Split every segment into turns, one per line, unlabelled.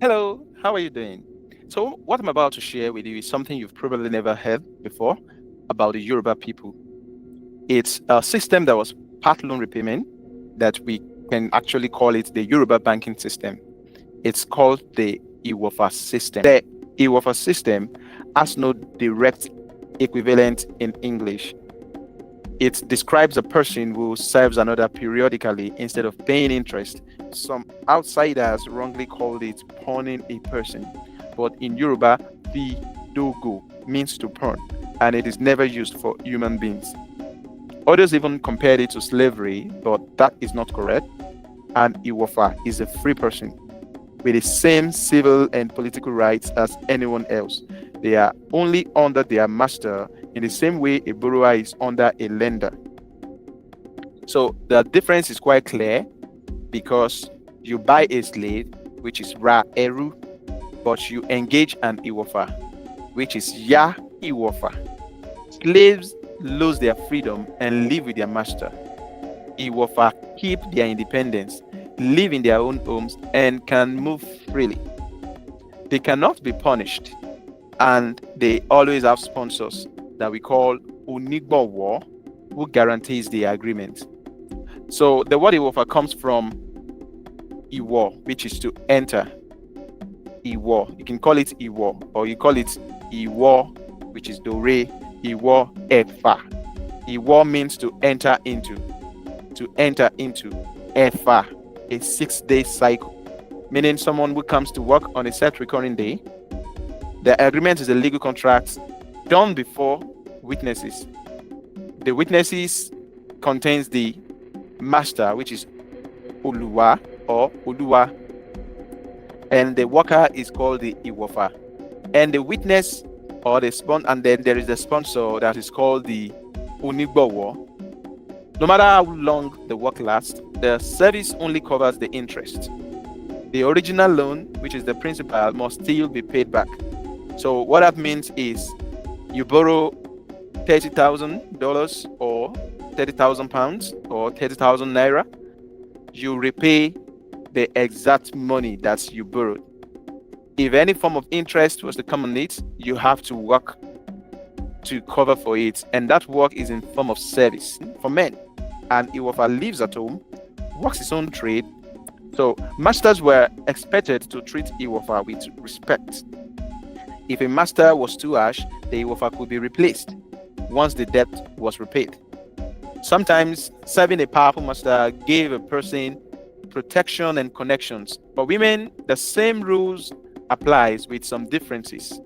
Hello, how are you doing? So, what I'm about to share with you is something you've probably never heard before about the Yoruba people. It's a system that was part loan repayment that we can actually call it the Yoruba Banking System. It's called the Ìwófà system. The Ìwófà system has no direct equivalent in English. It describes a person who serves another periodically instead of paying interest. Some outsiders wrongly called it pawning a person, but in Yoruba, the dogo means to pawn, and it is never used for human beings. Others even compared it to slavery, but that is not correct. And Ìwófà is a free person with the same civil and political rights as anyone else. They are only under their master in the same way a borrower is under a lender. So the difference is quite clear because you buy a slave, which is Ra Eru, but you engage an Ìwófà, which is Ya Ìwófà. Slaves lose their freedom and live with their master. Ìwófà keep their independence, live in their own homes, and can move freely. They cannot be punished, and they always have sponsors that we call Unigbowo, who guarantees the agreement. So the word Ìwófà comes from Iwo, which is to enter. Iwo, you can call it Iwo, or you call it Iwo, which is Dore, Iwo Efa. Iwo means to enter into. To enter into Efa, a 6-day cycle, meaning someone who comes to work on a set recurring day. The agreement is a legal contract done before witnesses. The witnesses contains the master, which is Oluwa or Oluwa, and the worker is called the Ìwófà. And the witness or the sponsor, and then there is the sponsor that is called the Unigbowo. No matter how long the work lasts, the service only covers the interest. The original loan, which is the principal, must still be paid back. So what that means is you borrow $30,000 or £30,000 or 30,000 naira, you repay the exact money that you borrowed. If any form of interest was to come on it, you have to work to cover for it, and that work is in form of service for men. And Ìwófà lives at home, works his own trade. So masters were expected to treat Ìwófà with respect. If a master was too harsh, the Ìwófà could be replaced once the debt was repaid. Sometimes serving a powerful master gave a person protection and connections. For women, the same rules applies with some differences.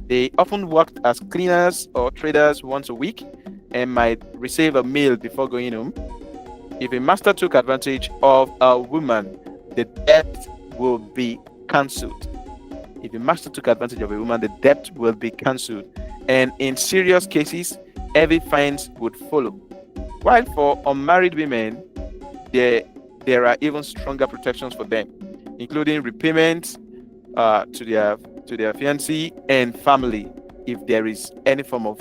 They often worked as cleaners or traders once a week and might receive a meal before going home. If a master took advantage of a woman, the debt will be cancelled. If a master took advantage of a woman, the debt will be cancelled. And in serious cases, heavy fines would follow. While for unmarried women, there are even stronger protections for them, including repayment to their fiancé and family if there is any form of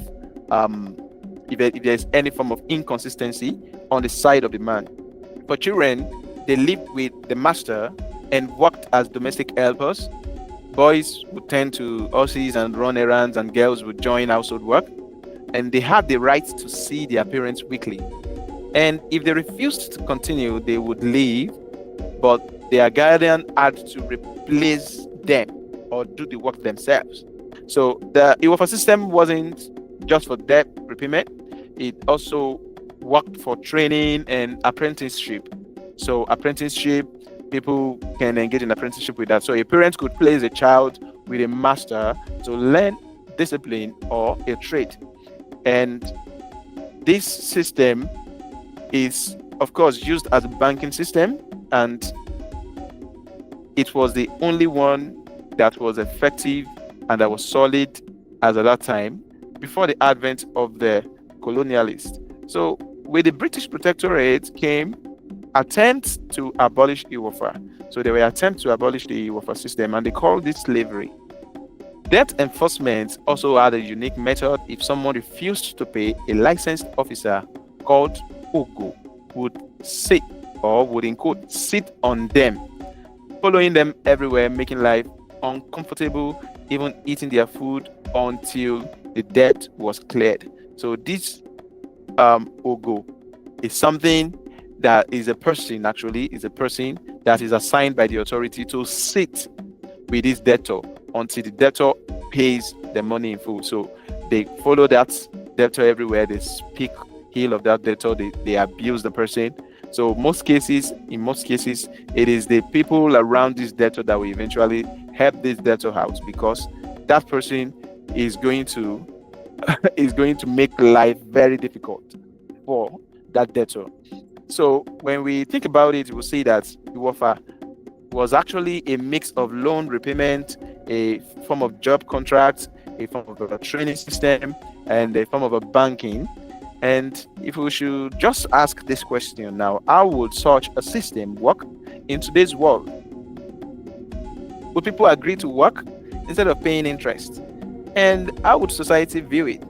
if there is any form of inconsistency on the side of the man. For children, they lived with the master and worked as domestic helpers. Boys would tend to horses and run errands, and girls would join household work. And they had the right to see their parents weekly. And if they refused to continue, they would leave, but their guardian had to replace them or do the work themselves. So the Ìwófà system wasn't just for debt repayment, it also worked for training and apprenticeship. So apprenticeship, people can engage in apprenticeship with that. So a parent could place a child with a master to learn discipline or a trade. And this system is, of course, used as a banking system, and it was the only one that was effective and that was solid as at that time before the advent of the colonialists. So with the British protectorate came attempts to abolish Ìwófà. So there were attempts to abolish the Ìwófà system, and they called this slavery. Debt enforcement also had a unique method. If someone refused to pay, a licensed officer called Ogo would sit, or would in quote sit on them, following them everywhere, making life uncomfortable even eating their food until the debt was cleared. So this Ogo is something that is a person, actually, is a person that is assigned by the authority to sit with this debtor until the debtor pays the money in full. So they follow that debtor everywhere. They speak ill of that debtor. They abuse the person. So in most cases, it is the people around this debtor that will eventually help this debtor out, because that person is going to is going to make life very difficult for that debtor. So when we think about it, we'll see that Ìwófà was actually a mix of loan repayment, a form of job contract, a form of a training system, and a form of a banking. And if we should just ask this question now, how would such a system work in today's world? Would people agree to work instead of paying interest? And how would society view it?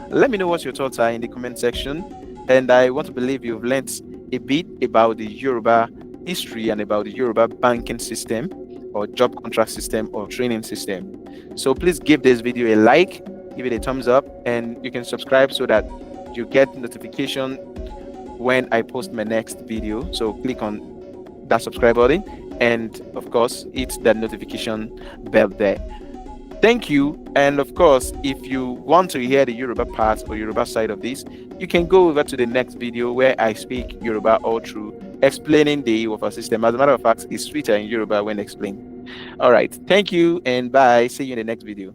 Let me know what your thoughts are in the comment section. And I want to believe you've learned a bit about the Yoruba history and about the Yoruba banking system, or job contract system, or training system. So please give this video a like, give it a thumbs up, and you can subscribe so that you get notification when I post my next video. So click on that subscribe button, and of course hit that notification bell there. Thank you. And of course, if you want to hear the Yoruba part or Yoruba side of this, you can go over to the next video where I speak Yoruba all through, explaining the Ìwófà system. As a matter of fact, it's sweeter in Yoruba when explained. All right. Thank you and bye. See you in the next video.